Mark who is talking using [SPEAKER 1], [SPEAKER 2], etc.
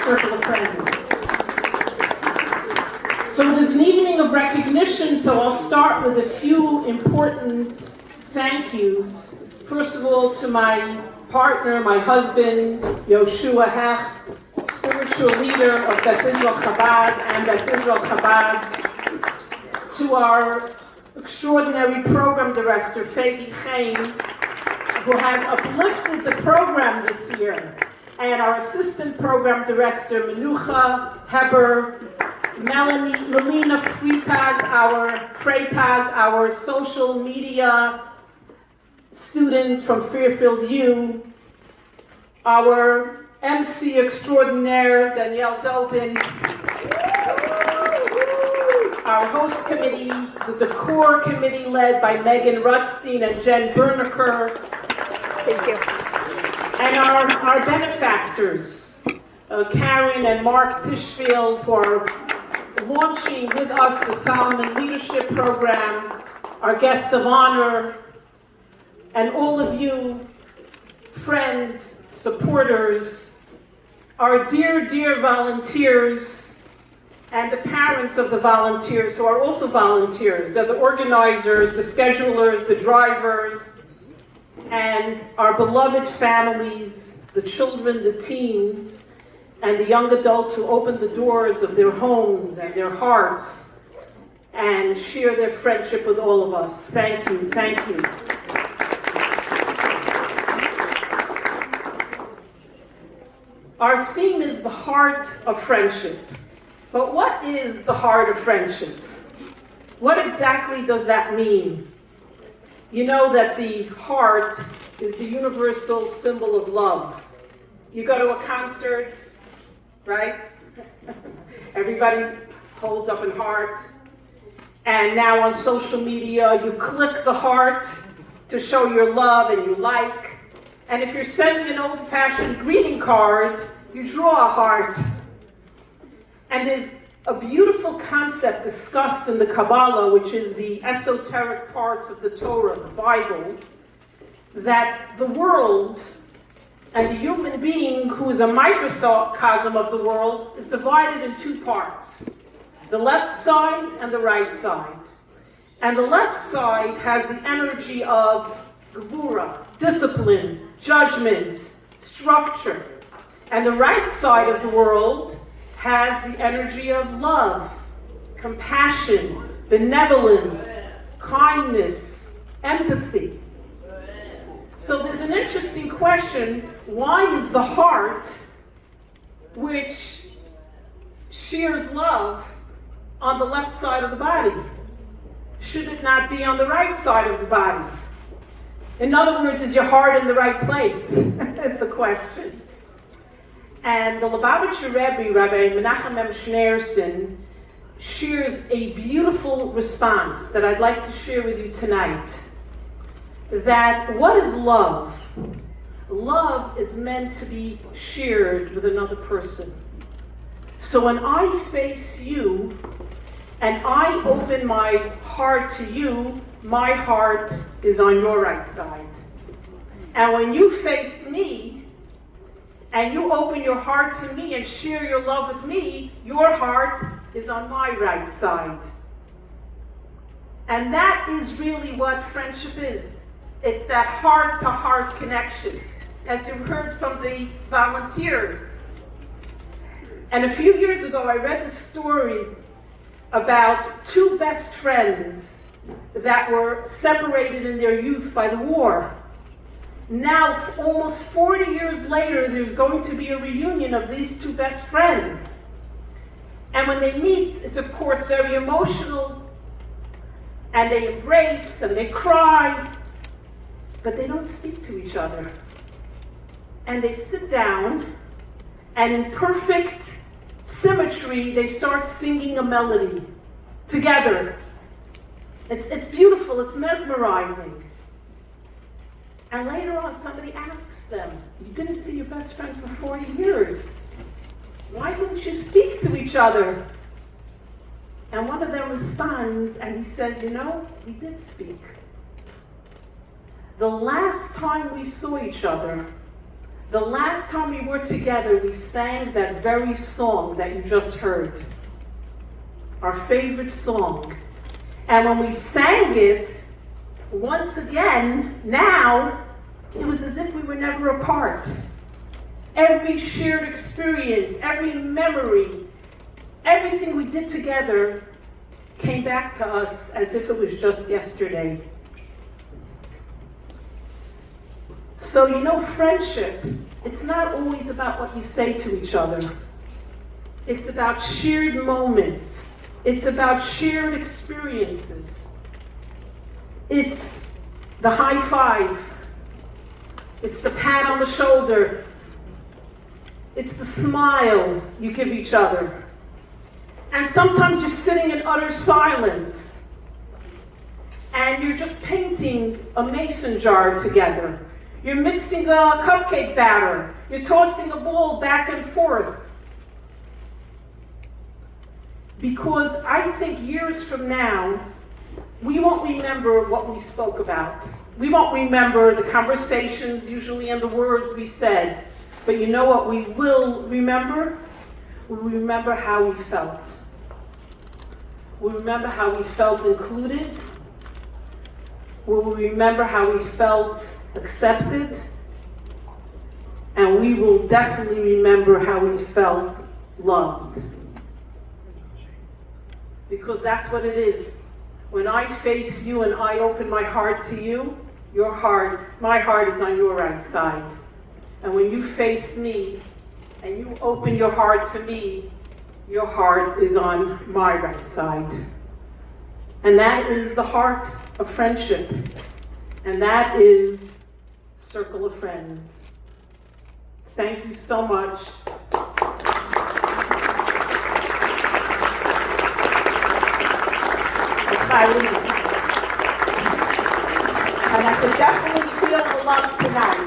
[SPEAKER 1] circle of friends. So it is an evening of recognition, so I'll start with a few important thank yous. First of all, to my partner, my husband, Yoshua Hecht, spiritual leader of Beth Israel Chabad and Beth Israel Chabad. To our extraordinary program director, Freida, who has uplifted the program this year, and our assistant program director, Menucha Heber, Melina Freitas, our social media student from Fairfield U, our MC extraordinaire, Danielle Dobin, our host committee, the decor committee led by Megan Rutstein and Jen Berneker. Thank you. And our benefactors, Karen and Mark Tishfield, who are launching with us the Solomon Leadership Program, our guests of honor, and all of you, friends, supporters, our dear, dear volunteers, and the parents of the volunteers who are also volunteers. They're the organizers, the schedulers, the drivers, and our beloved families, the children, the teens, and the young adults who open the doors of their homes and their hearts and share their friendship with all of us. Thank you, thank you. Our theme is the heart of friendship. But what is the heart of friendship? What exactly does that mean? You know that the heart is the universal symbol of love. You go to a concert, right? Everybody holds up a heart. And now on social media, you click the heart to show your love and you like. And if you're sending an old-fashioned greeting card, you draw a heart. And there's a beautiful concept discussed in the Kabbalah, which is the esoteric parts of the Torah, the Bible, that the world and the human being, who is a microcosm of the world, is divided in two parts, the left side and the right side. And the left side has the energy of gevura, discipline, judgment, structure. And the right side of the world has the energy of love, compassion, benevolence, kindness, empathy. So there's an interesting question: why is the heart, which shares love, on the left side of the body? Should it not be on the right side of the body? In other words, is your heart in the right place? Is the question. And the Lubavitcher Rebbe, Rabbi Menachem M. Schneerson, shares a beautiful response that I'd like to share with you tonight. That what is love? Love is meant to be shared with another person. So when I face you and I open my heart to you, my heart is on your right side. And when you face me, and you open your heart to me and share your love with me, your heart is on my right side. And that is really what friendship is. It's that heart-to-heart connection, as you heard from the volunteers. And a few years ago, I read a story about two best friends that were separated in their youth by the war. Now, almost 40 years later, there's going to be a reunion of these two best friends. And when they meet, it's of course very emotional, and they embrace and they cry, but they don't speak to each other. And they sit down, and in perfect symmetry, they start singing a melody together. It's beautiful, it's mesmerizing. And later on, somebody asks them, you didn't see your best friend for 40 years. Why didn't you speak to each other? And one of them responds, and he says, you know, we did speak. The last time we saw each other, The last time we were together, we sang that very song that you just heard. Our favorite song. And when we sang it, once again, now, it was as if we were never apart. Every shared experience, every memory, everything we did together came back to us as if it was just yesterday. So, you know, friendship, it's not always about what you say to each other. It's about shared moments. It's about shared experiences. It's the high five. It's the pat on the shoulder. It's the smile you give each other. And sometimes you're sitting in utter silence and you're just painting a mason jar together. You're mixing a cupcake batter. You're tossing a ball back and forth. Because I think years from now, we won't remember what we spoke about. We won't remember the conversations, usually, and the words we said. But you know what we will remember? We remember how we felt. We remember how we felt included. We will remember how we felt accepted. And we will definitely remember how we felt loved. Because that's what it is. When I face you and I open my heart to you, my heart is on your right side. And when you face me and you open your heart to me, your heart is on my right side. And that is the heart of friendship. And that is Circle of Friends. Thank you so much. And I could definitely feel the love tonight.